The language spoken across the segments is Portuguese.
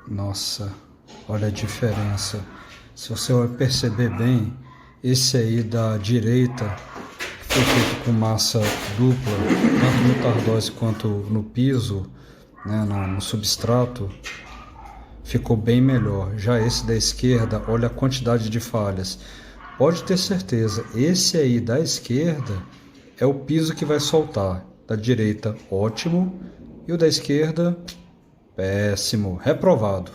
Nossa, olha a diferença. Se você vai perceber bem, esse aí da direita foi feito com massa dupla, tanto no tardóise quanto no piso, né, no substrato, ficou bem melhor. Já esse da esquerda, olha a quantidade de falhas. Pode ter certeza, esse aí da esquerda é o piso que vai soltar. Da direita, ótimo. E o da esquerda, péssimo, reprovado.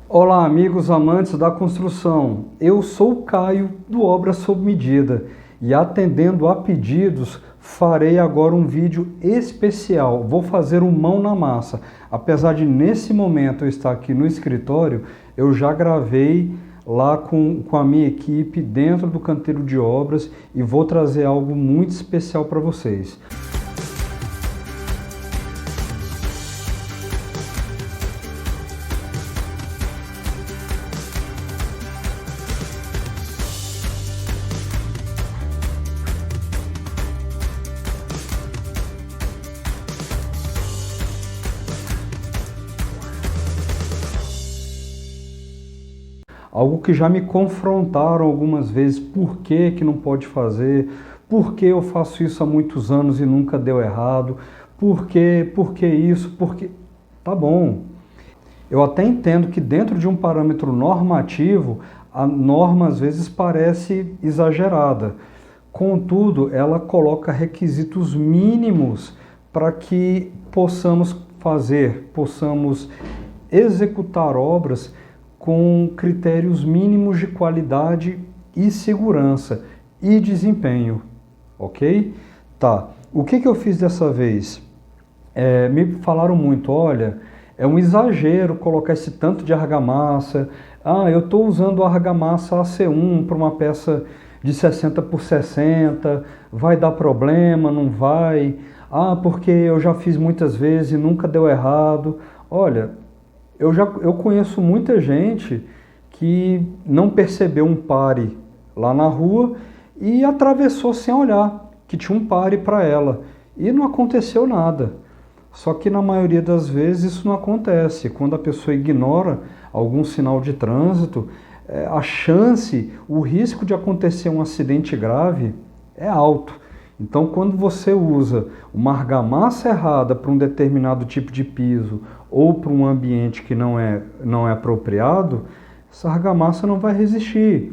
Olá, amigos amantes da construção. Eu sou o Caio do Obra Sob Medida e, atendendo a pedidos, farei agora um vídeo especial. Vou fazer um mão na massa. Apesar de nesse momento eu estar aqui no escritório, eu já gravei lá com a minha equipe dentro do canteiro de obras e vou trazer algo muito especial para vocês. Algo que já me confrontaram algumas vezes, por que não pode fazer, por que eu faço isso há muitos anos e nunca deu errado, por que isso, por que... Tá bom, eu até entendo que dentro de um parâmetro normativo, a norma às vezes parece exagerada, contudo, ela coloca requisitos mínimos para que possamos executar obras com critérios mínimos de qualidade e segurança e desempenho, ok? Tá, o que eu fiz dessa vez? Me falaram muito, olha, é um exagero colocar esse tanto de argamassa, eu estou usando a argamassa AC1 para uma peça de 60 por 60, vai dar problema, não vai? Porque eu já fiz muitas vezes e nunca deu errado. Olha, eu conheço muita gente que não percebeu um pare lá na rua e atravessou sem olhar que tinha um pare para ela e não aconteceu nada. Só que na maioria das vezes isso não acontece. Quando a pessoa ignora algum sinal de trânsito, o risco de acontecer um acidente grave é alto. Então, quando você usa uma argamassa errada para um determinado tipo de piso ou para um ambiente que não é apropriado, essa argamassa não vai resistir.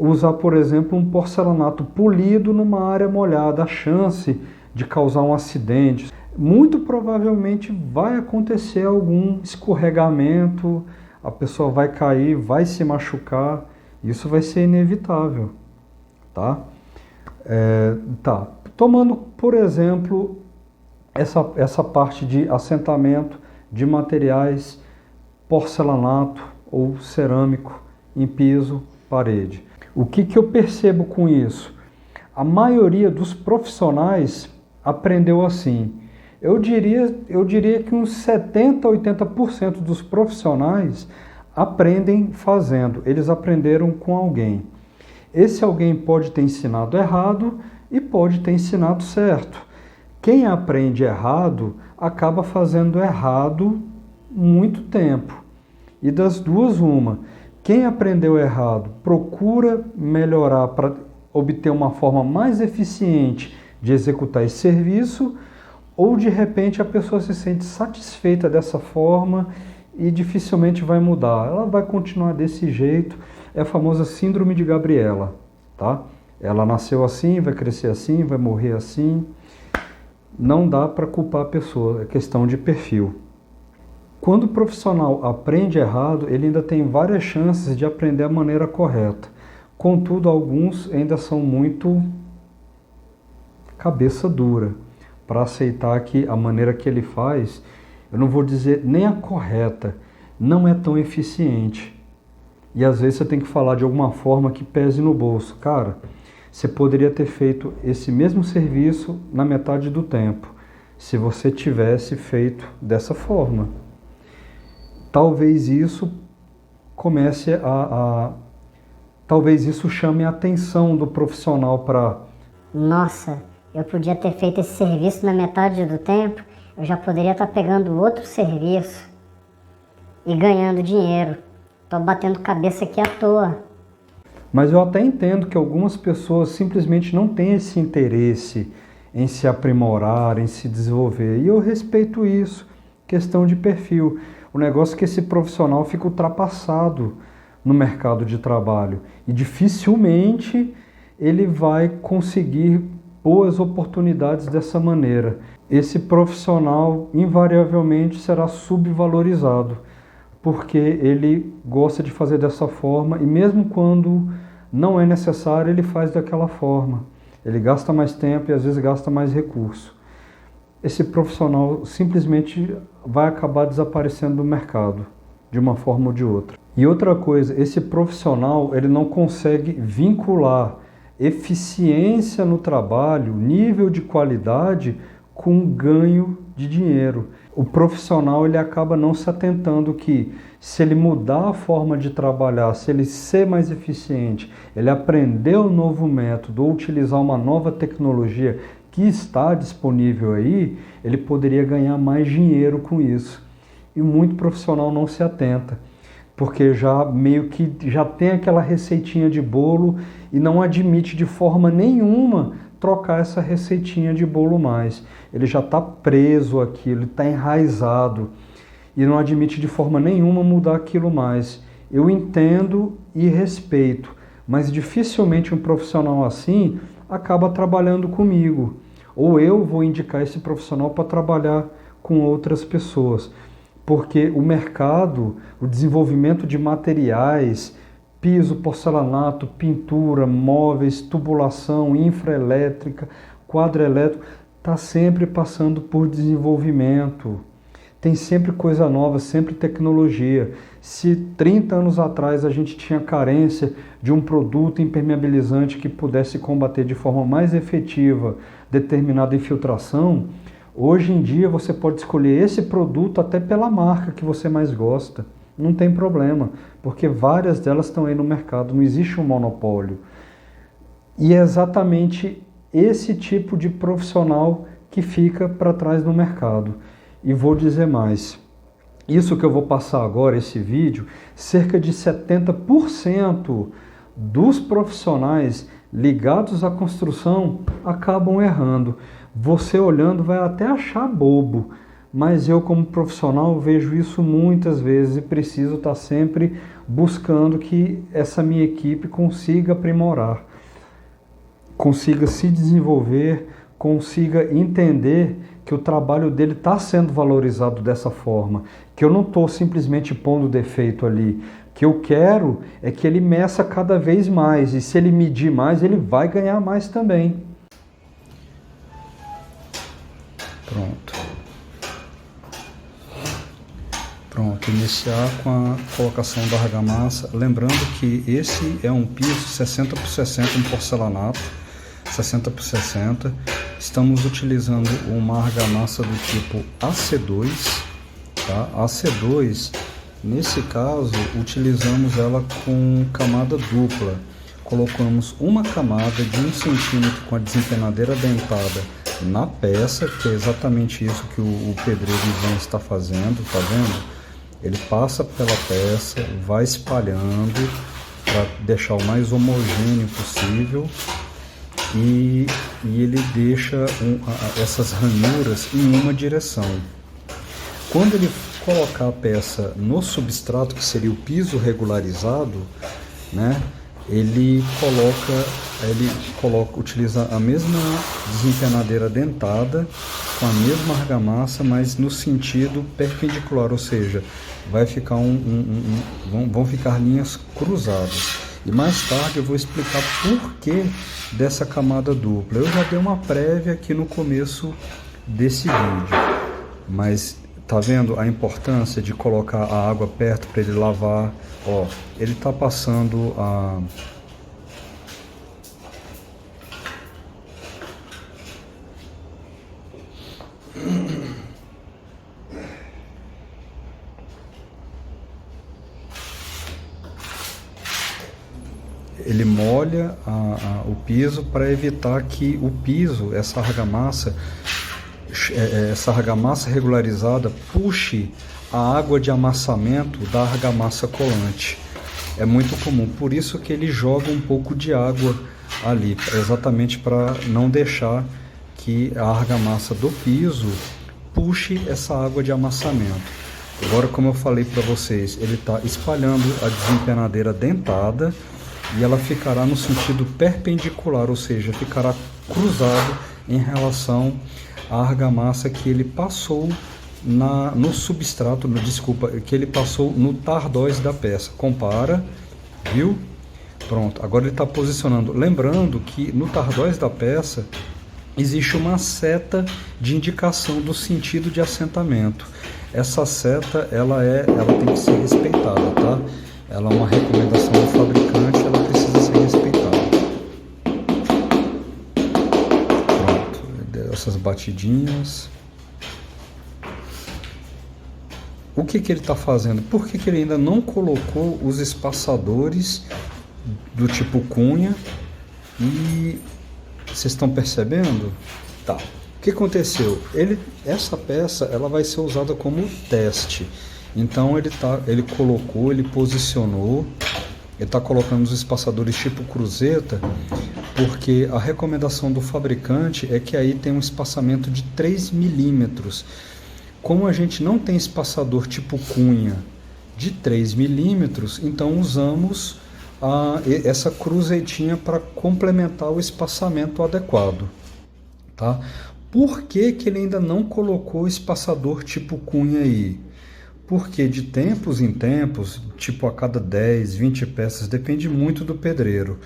Usar, por exemplo, um porcelanato polido numa área molhada, a chance de causar um acidente. Muito provavelmente vai acontecer algum escorregamento, a pessoa vai cair, vai se machucar, isso vai ser inevitável, tá? Tomando, por exemplo, essa parte de assentamento de materiais porcelanato ou cerâmico em piso, parede. O que eu percebo com isso? A maioria dos profissionais aprendeu assim. Eu diria que uns 70% a 80% dos profissionais aprendem fazendo. Eles aprenderam com alguém. Esse alguém pode ter ensinado errado e pode ter ensinado certo. Quem aprende errado acaba fazendo errado muito tempo. E das duas, uma. Quem aprendeu errado procura melhorar para obter uma forma mais eficiente de executar esse serviço, ou de repente a pessoa se sente satisfeita dessa forma e dificilmente vai mudar. Ela vai continuar desse jeito. É a famosa síndrome de Gabriela, tá? Ela nasceu assim, vai crescer assim, vai morrer assim. Não dá para culpar a pessoa, é questão de perfil. Quando o profissional aprende errado, ele ainda tem várias chances de aprender a maneira correta. Contudo, alguns ainda são muito cabeça dura para aceitar que a maneira que ele faz, eu não vou dizer nem a correta, não é tão eficiente. E às vezes você tem que falar de alguma forma que pese no bolso. Cara, você poderia ter feito esse mesmo serviço na metade do tempo, se você tivesse feito dessa forma. Talvez isso talvez isso chame a atenção do profissional para... Nossa, eu podia ter feito esse serviço na metade do tempo, eu já poderia estar pegando outro serviço e ganhando dinheiro. Tô batendo cabeça aqui à toa. Mas eu até entendo que algumas pessoas simplesmente não têm esse interesse em se aprimorar, em se desenvolver. E eu respeito isso, questão de perfil. O negócio é que esse profissional fica ultrapassado no mercado de trabalho e dificilmente ele vai conseguir boas oportunidades dessa maneira. Esse profissional invariavelmente será subvalorizado, porque ele gosta de fazer dessa forma e mesmo quando não é necessário, ele faz daquela forma. Ele gasta mais tempo e às vezes gasta mais recurso. Esse profissional simplesmente vai acabar desaparecendo do mercado, de uma forma ou de outra. E outra coisa, esse profissional ele não consegue vincular eficiência no trabalho, nível de qualidade, com ganho de dinheiro. O profissional ele acaba não se atentando que se ele mudar a forma de trabalhar, se ele ser mais eficiente, ele aprender um novo método ou utilizar uma nova tecnologia que está disponível aí, ele poderia ganhar mais dinheiro com isso. E muito profissional não se atenta, porque já meio que já tem aquela receitinha de bolo e não admite de forma nenhuma trocar essa receitinha de bolo mais. Ele já está preso àquilo, está enraizado e não admite de forma nenhuma mudar aquilo mais. Eu entendo e respeito, mas dificilmente um profissional assim acaba trabalhando comigo. Ou eu vou indicar esse profissional para trabalhar com outras pessoas. Porque o mercado, o desenvolvimento de materiais, piso, porcelanato, pintura, móveis, tubulação, infraelétrica, quadro elétrico, está sempre passando por desenvolvimento. Tem sempre coisa nova, sempre tecnologia. Se 30 anos atrás a gente tinha carência de um produto impermeabilizante que pudesse combater de forma mais efetiva determinada infiltração, hoje em dia você pode escolher esse produto até pela marca que você mais gosta. Não tem problema, porque várias delas estão aí no mercado, não existe um monopólio. E é exatamente esse tipo de profissional que fica para trás no mercado. E vou dizer mais, isso que eu vou passar agora, esse vídeo, cerca de 70% dos profissionais ligados à construção acabam errando. Você olhando vai até achar bobo, mas eu como profissional vejo isso muitas vezes e preciso estar sempre buscando que essa minha equipe consiga aprimorar, consiga se desenvolver, consiga entender que o trabalho dele está sendo valorizado dessa forma, que eu não estou simplesmente pondo defeito ali. O que eu quero é que ele meça cada vez mais, e se ele medir mais, ele vai ganhar mais também. Pronto, iniciar com a colocação da argamassa, lembrando que esse é um piso 60 por 60, um porcelanato, 60 por 60. Estamos utilizando uma argamassa do tipo AC2, tá? AC2, nesse caso, utilizamos ela com camada dupla. Colocamos uma camada de 1 centímetro com a desempenadeira dentada na peça, que é exatamente isso que o pedreiro Ivan está fazendo, tá vendo? Ele passa pela peça, vai espalhando para deixar o mais homogêneo possível e ele deixa essas ranhuras em uma direção. Quando ele colocar a peça no substrato, que seria o piso regularizado, né? Ele utiliza a mesma desempenadeira dentada com a mesma argamassa, mas no sentido perpendicular, ou seja, vai ficar vão ficar linhas cruzadas. E mais tarde eu vou explicar por que dessa camada dupla. Eu já dei uma prévia aqui no começo desse vídeo, mas tá vendo a importância de colocar a água perto para ele lavar? Ó, ele está passando a ele molha o piso para evitar que o piso, essa argamassa, essa argamassa regularizada puxe a água de amassamento da argamassa colante. É muito comum, por isso que ele joga um pouco de água ali, exatamente para não deixar que a argamassa do piso puxe essa água de amassamento. Agora, como eu falei para vocês, ele está espalhando a desempenadeira dentada e ela ficará no sentido perpendicular, ou seja, ficará cruzado em relação à argamassa que ele passou no substrato, que ele passou no tardóis da peça. Compara, viu? Pronto, agora ele está posicionando. Lembrando que no tardóis da peça existe uma seta de indicação do sentido de assentamento. Essa seta, ela tem que ser respeitada, tá? Ela é uma recomendação do fabricante, ela precisa ser respeitada. Pronto, essas batidinhas. O que ele está fazendo? Por que ele ainda não colocou os espaçadores do tipo cunha? E vocês estão percebendo? Tá. O que aconteceu? Essa peça ela vai ser usada como teste. Então ele colocou, ele posicionou, ele está colocando os espaçadores tipo cruzeta, porque a recomendação do fabricante é que aí tem um espaçamento de 3 milímetros. Como a gente não tem espaçador tipo cunha de 3 milímetros, então usamos essa cruzetinha para complementar o espaçamento adequado. Tá? Por que ele ainda não colocou o espaçador tipo cunha aí? Porque de tempos em tempos, tipo a cada 10, 20 peças, depende muito do pedreiro,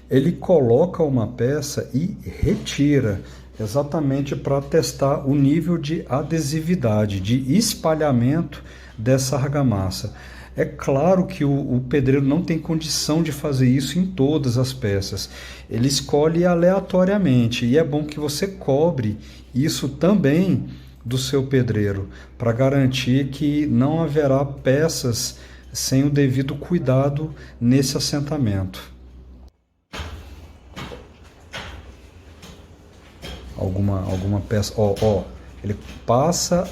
ele coloca uma peça e retira, exatamente para testar o nível de adesividade, de espalhamento dessa argamassa. É claro que o pedreiro não tem condição de fazer isso em todas as peças. Ele escolhe aleatoriamente e é bom que você cobre isso também do seu pedreiro, para garantir que não haverá peças sem o devido cuidado nesse assentamento. Alguma peça, ele passa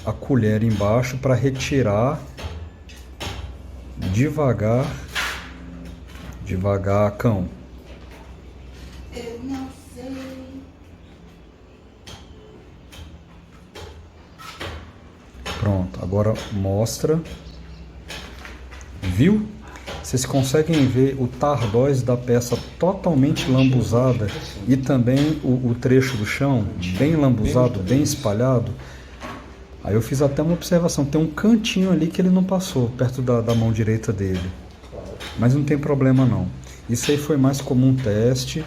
a colher embaixo para retirar devagar, cão. Eu não sei. Pronto, agora mostra. Viu? Vocês conseguem ver o tardóis da peça totalmente lambuzada e também o trecho do chão bem lambuzado, bem espalhado. Aí eu fiz até uma observação, tem um cantinho ali que ele não passou, perto da mão direita dele. Mas não tem problema não. Isso aí foi mais como um teste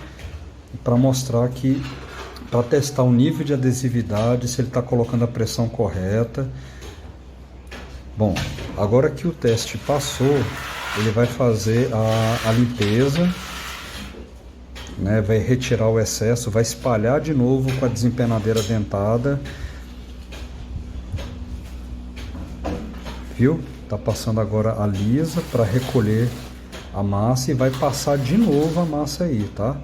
para mostrar que, para testar o nível de adesividade, se ele está colocando a pressão correta. Bom, agora que o teste passou, ele vai fazer a limpeza, né? Vai retirar o excesso, vai espalhar de novo com a desempenadeira dentada. Viu? Tá passando agora a lisa para recolher a massa e vai passar de novo a massa aí, tá?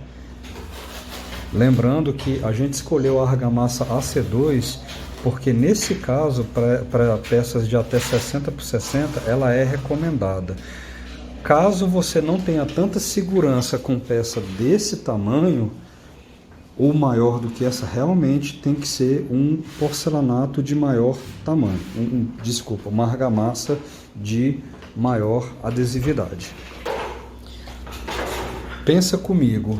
Lembrando que a gente escolheu a argamassa AC2 porque nesse caso, para peças de até 60 por 60, ela é recomendada. Caso você não tenha tanta segurança com peça desse tamanho, ou maior do que essa, realmente tem que ser um porcelanato de maior tamanho. Uma argamassa de maior adesividade. Pensa comigo,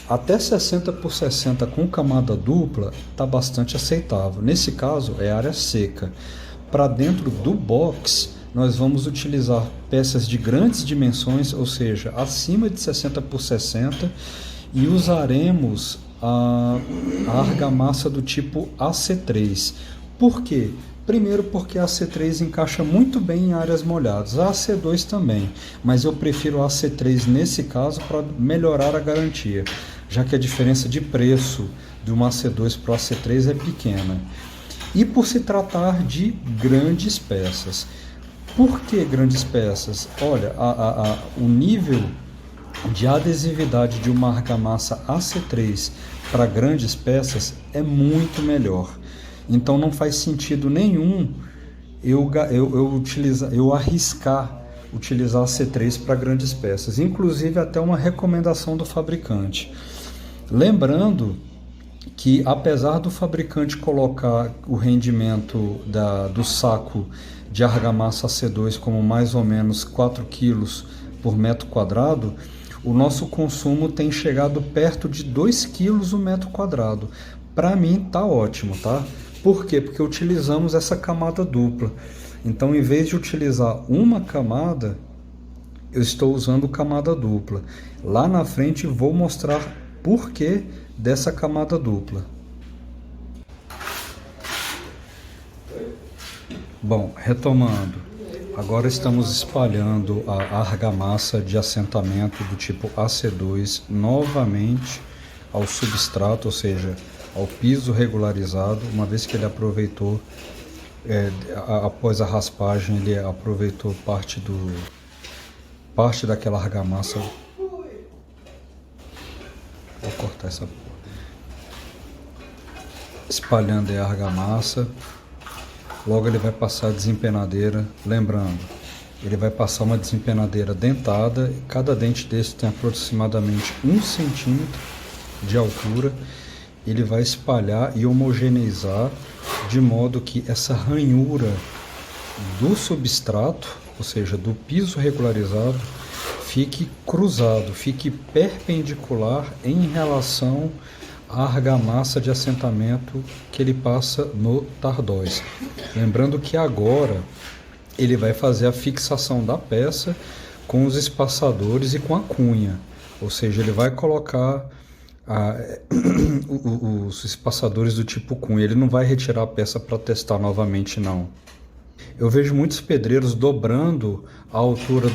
até 60 por 60 com camada dupla está bastante aceitável. Nesse caso é área seca. Para dentro do box, nós vamos utilizar peças de grandes dimensões, ou seja, acima de 60 por 60, e usaremos a argamassa do tipo AC3. Por quê? Primeiro porque a AC3 encaixa muito bem em áreas molhadas, a AC2 também, mas eu prefiro a AC3 nesse caso para melhorar a garantia, já que a diferença de preço de uma AC2 para o AC3 é pequena. E por se tratar de grandes peças. Por que grandes peças? Olha, o nível de adesividade de uma argamassa AC3 para grandes peças é muito melhor. Então não faz sentido nenhum eu arriscar utilizar C3 para grandes peças, inclusive até uma recomendação do fabricante. Lembrando que apesar do fabricante colocar o rendimento do saco de argamassa C2 como mais ou menos 4 kg por metro quadrado, o nosso consumo tem chegado perto de 2 kg o metro quadrado. Para mim tá ótimo, tá? Por quê? Porque utilizamos essa camada dupla. Então, em vez de utilizar uma camada, eu estou usando camada dupla. Lá na frente vou mostrar por que dessa camada dupla. Bom, retomando. Agora estamos espalhando a argamassa de assentamento do tipo AC2 novamente ao substrato, ou seja, ao piso regularizado, uma vez que ele aproveitou, após a raspagem, ele aproveitou parte daquela argamassa. Vou cortar essa porra. Espalhando a argamassa. Logo ele vai passar a desempenadeira, lembrando, ele vai passar uma desempenadeira dentada, e cada dente desse tem aproximadamente 1 centímetro de altura. Ele vai espalhar e homogeneizar de modo que essa ranhura do substrato, ou seja, do piso regularizado, fique cruzado, fique perpendicular em relação à argamassa de assentamento que ele passa no tardóis. Lembrando que agora ele vai fazer a fixação da peça com os espaçadores e com a cunha, ou seja, ele vai colocar os espaçadores do tipo cunha. Ele não vai retirar a peça para testar novamente, não. Eu vejo muitos pedreiros dobrando a altura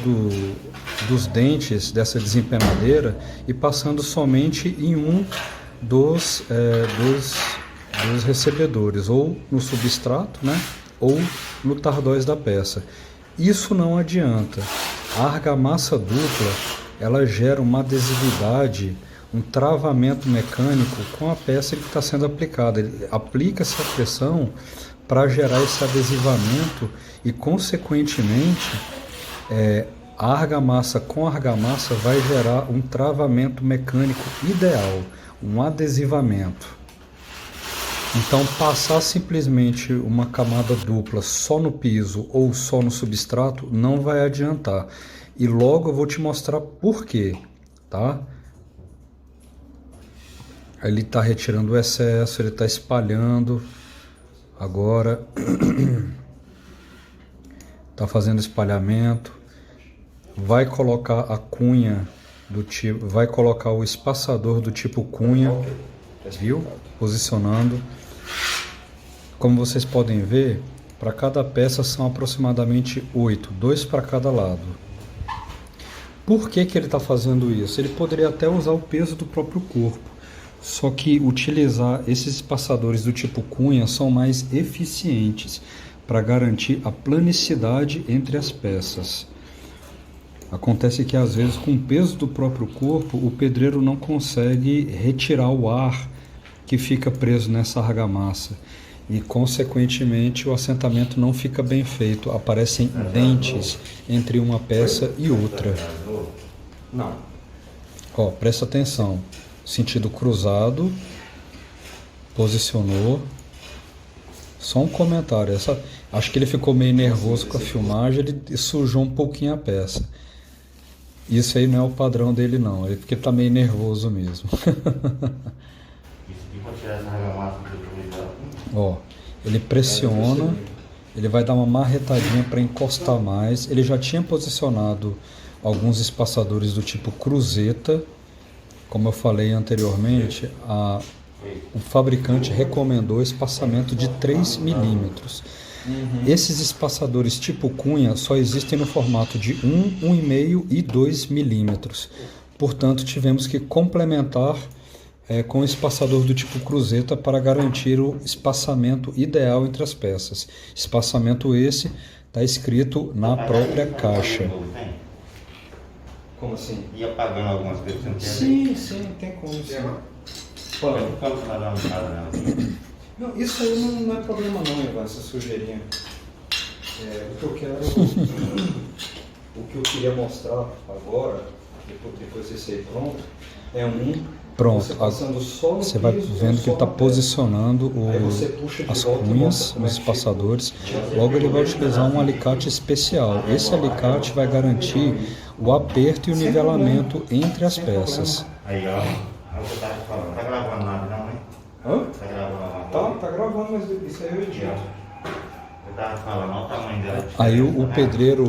dos dentes dessa desempenadeira e passando somente em um dos recebedores, ou no substrato, né, ou no tardóis da peça. Isso não adianta. A argamassa dupla, ela gera uma adesividade, um travamento mecânico com a peça que está sendo aplicada. Ele aplica essa pressão para gerar esse adesivamento e, consequentemente, a argamassa com argamassa vai gerar um travamento mecânico ideal, um adesivamento. Então, passar simplesmente uma camada dupla só no piso ou só no substrato não vai adiantar. E logo eu vou te mostrar por quê, tá? Ele está retirando o excesso, ele está espalhando. Agora está fazendo espalhamento. Vai colocar a cunha do tipo, vai colocar o espaçador do tipo cunha, viu? Posicionando. Como vocês podem ver, para cada peça são aproximadamente 8, 2 para cada lado. Por que ele está fazendo isso? Ele poderia até usar o peso do próprio corpo. Só que utilizar esses espaçadores do tipo cunha são mais eficientes para garantir a planicidade entre as peças. Acontece que às vezes, com o peso do próprio corpo, o pedreiro não consegue retirar o ar que fica preso nessa argamassa e, consequentemente, o assentamento não fica bem feito. Aparecem dentes entre uma peça e outra. Não. Ó, presta atenção. Sentido cruzado, posicionou. Só um comentário, acho que ele ficou meio nervoso com a filmagem, ele sujou um pouquinho a peça. Isso aí não é o padrão dele, não, é porque ele tá meio nervoso mesmo. Ó, ele pressiona, ele vai dar uma marretadinha para encostar mais. Ele já tinha posicionado alguns espaçadores do tipo cruzeta. Como eu falei anteriormente, o fabricante recomendou espaçamento de 3 milímetros. Esses espaçadores tipo cunha só existem no formato de 1, 1,5 e 2 milímetros. Portanto, tivemos que complementar com o espaçador do tipo cruzeta para garantir o espaçamento ideal entre as peças. Espaçamento esse está escrito na própria caixa. Como assim? Ia pagando algumas vezes, não tem? Sim, tem como sim. Não, isso aí não é problema não, Ivan, essa sujeirinha. O que eu quero, o que eu queria mostrar agora, depois desse aí pronto, é Pronto, você passando só no você vai piso, vendo que ele está só na peça. posicionando Aí você puxa de as volta e cunhas, mostra como é os que fica. espaçadores. Logo ele vai utilizar um alicate especial. Esse alicate vai garantir o aperto e o nivelamento entre as peças. Aí, ó. É o que eu tava falando. Tá gravando nada, não, hein? Hã? Tá gravando alguma coisa? Tá gravando, mas isso aí eu edito. Eu tava falando, olha o tamanho dela. Aí o pedreiro,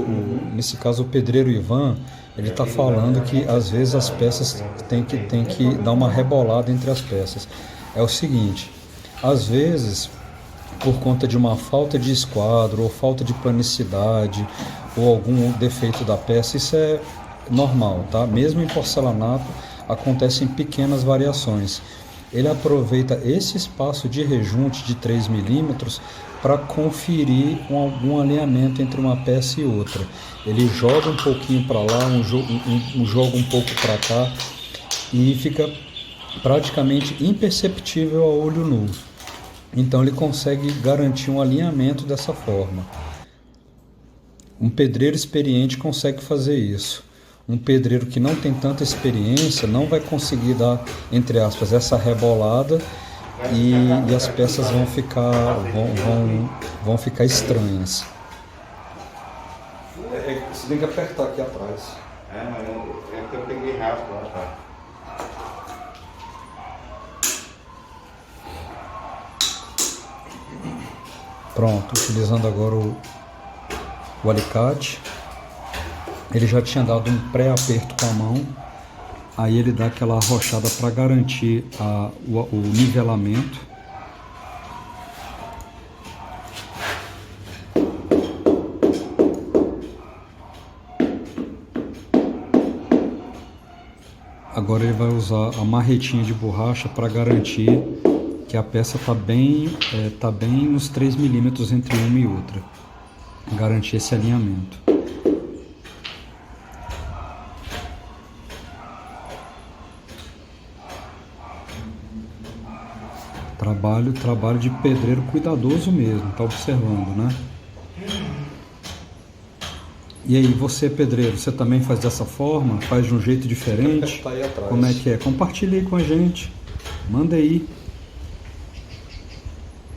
nesse caso o pedreiro Ivan, ele está falando que às vezes as peças tem que dar uma rebolada entre as peças. É o seguinte, às vezes, por conta de uma falta de esquadro, ou falta de planicidade, ou algum defeito da peça, isso é normal, tá? Mesmo em porcelanato, acontecem pequenas variações. Ele aproveita esse espaço de rejunte de 3 milímetros para conferir algum alinhamento entre uma peça e outra. Ele joga um pouquinho para lá, joga um pouco para cá e fica praticamente imperceptível a olho nu. Então ele consegue garantir um alinhamento dessa forma. Um pedreiro experiente consegue fazer isso. Um pedreiro que não tem tanta experiência não vai conseguir dar, entre aspas, essa rebolada e as peças vão ficar estranhas. Você tem que apertar aqui atrás. Mas eu peguei rápido, ó, tá? Pronto, utilizando agora o alicate. Ele já tinha dado um pré-aperto com a mão. Aí ele dá aquela arrochada para garantir o nivelamento. Agora ele vai usar a marretinha de borracha para garantir que a peça está bem nos 3 milímetros entre uma e outra. Garantir esse alinhamento. Trabalho de pedreiro cuidadoso mesmo, tá observando, né? E aí, você pedreiro, você também faz dessa forma? Faz de um jeito diferente? Tá aí atrás. Como é que é? Compartilha aí com a gente. Manda aí.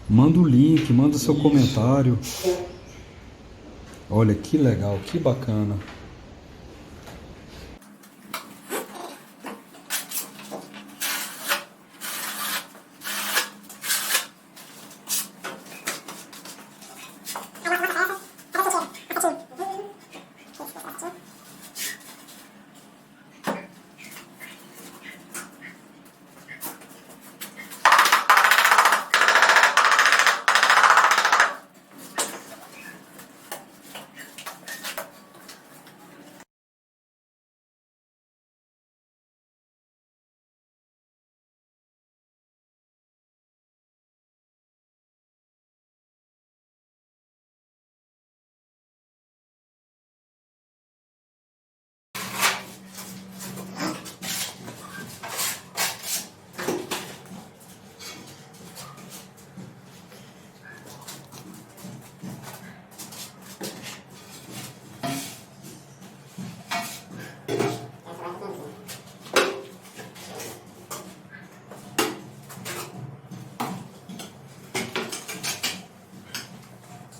Manda o link, manda seu comentário. Olha que legal, que bacana.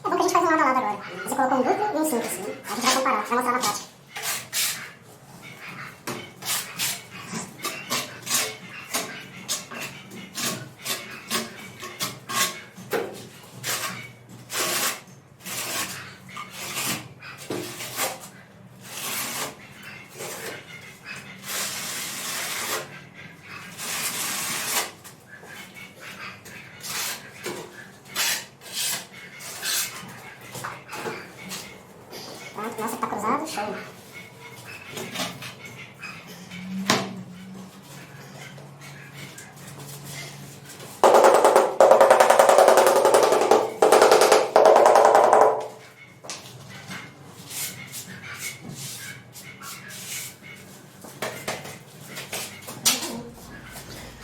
É bom que a gente faz um lado a lado agora. Você colocou um duplo e um simples, né? A gente vai comparar, vai mostrar na prática. Nossa, tá cruzado, show.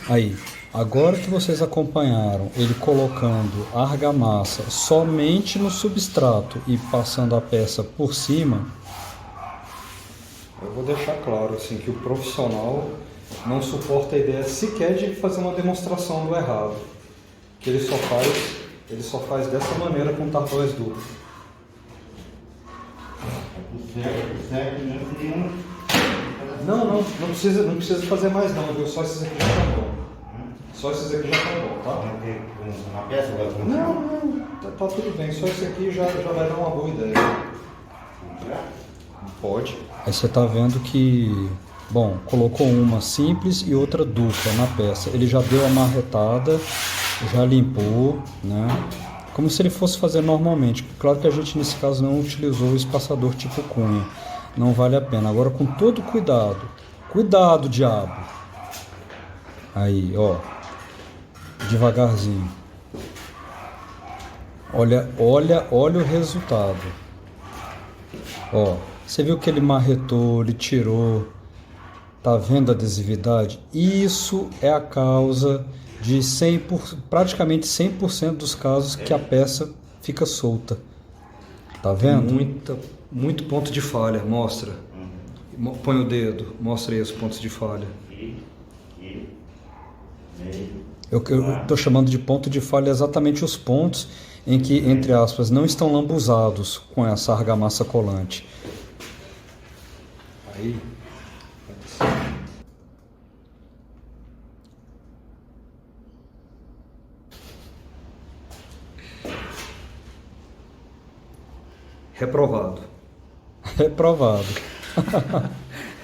Aí, Agora que vocês acompanharam ele colocando a argamassa somente no substrato e passando a peça por cima, eu vou deixar claro assim, que o profissional não suporta a ideia sequer de fazer uma demonstração do errado. Que ele só faz dessa maneira com T2 duplo. Não precisa fazer mais não, viu? Só esses aqui já tá bom. Só esses aqui já tá bom, tá? Uma peça agora? Não, tá tudo bem. Só esse aqui já vai dar uma boa ideia. Pode. Aí você tá vendo que, bom, colocou uma simples e outra dupla na peça. Ele já deu a marretada, já limpou, né? Como se ele fosse fazer normalmente. Claro que a gente nesse caso não utilizou o espaçador tipo cunha. Não vale a pena. Agora com todo cuidado. Cuidado, diabo. Aí, ó. Devagarzinho. Olha o resultado. Ó, você viu que ele marretou, ele tirou. Tá vendo a adesividade? Isso é a causa de praticamente 100% dos casos que a peça fica solta. Tá vendo? Muito ponto de falha, mostra. Põe o dedo, mostra aí os pontos de falha. Eu estou chamando de ponto de falha exatamente os pontos em que, entre aspas, não estão lambuzados com essa argamassa colante. Aí. Reprovado. Reprovado.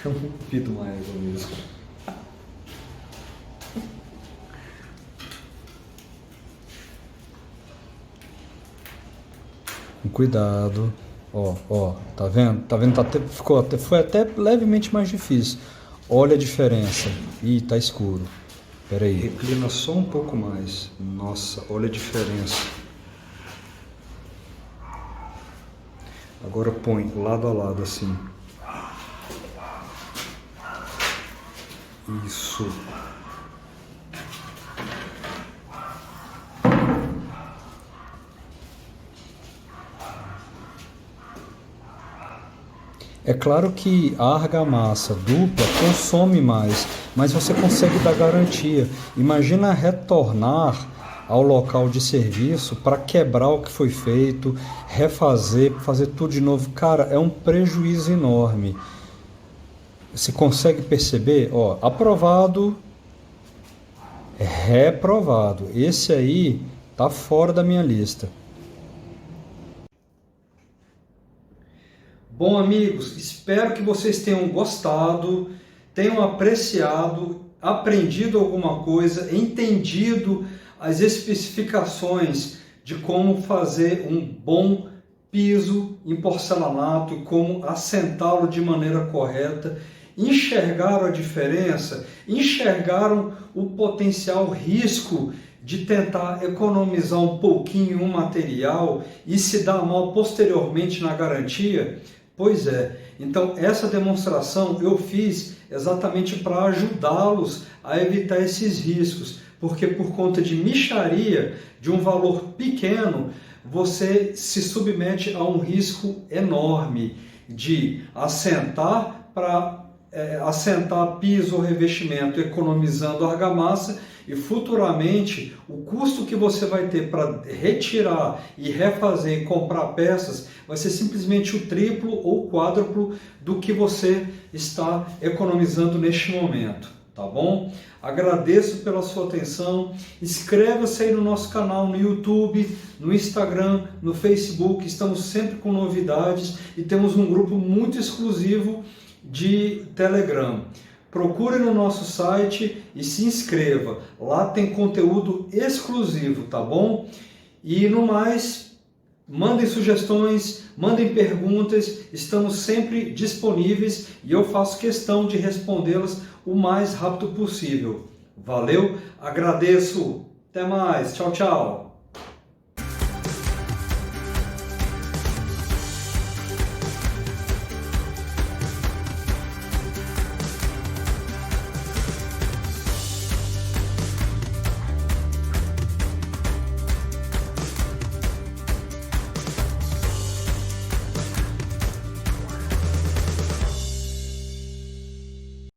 É um pito mais mesmo. Com cuidado. Ó, tá vendo? Tá vendo? Foi até levemente mais difícil. Olha a diferença. Ih, tá escuro. Pera aí. Reclina só um pouco mais. Nossa, olha a diferença. Agora põe lado a lado assim. Isso. É claro que a argamassa dupla consome mais, mas você consegue dar garantia. Imagina retornar ao local de serviço para quebrar o que foi feito, refazer, fazer tudo de novo. Cara, é um prejuízo enorme. Você consegue perceber? Ó, aprovado, reprovado. Esse aí tá fora da minha lista. Bom, amigos, espero que vocês tenham gostado, tenham apreciado, aprendido alguma coisa, entendido as especificações de como fazer um bom piso em porcelanato e como assentá-lo de maneira correta. Enxergaram a diferença? Enxergaram o potencial risco de tentar economizar um pouquinho um material e se dar mal posteriormente na garantia? Pois é, então essa demonstração eu fiz exatamente para ajudá-los a evitar esses riscos, porque por conta de mixaria, de um valor pequeno, você se submete a um risco enorme de assentar piso ou revestimento economizando argamassa e futuramente o custo que você vai ter para retirar e refazer e comprar peças vai ser simplesmente o triplo ou quádruplo do que você está economizando neste momento, tá bom? Agradeço pela sua atenção, inscreva-se aí no nosso canal no YouTube, no Instagram, no Facebook, estamos sempre com novidades e temos um grupo muito exclusivo de Telegram. Procure no nosso site e se inscreva, lá tem conteúdo exclusivo, tá bom? E no mais, mandem sugestões, mandem perguntas, estamos sempre disponíveis e eu faço questão de respondê-las o mais rápido possível. Valeu, agradeço, até mais, tchau, tchau!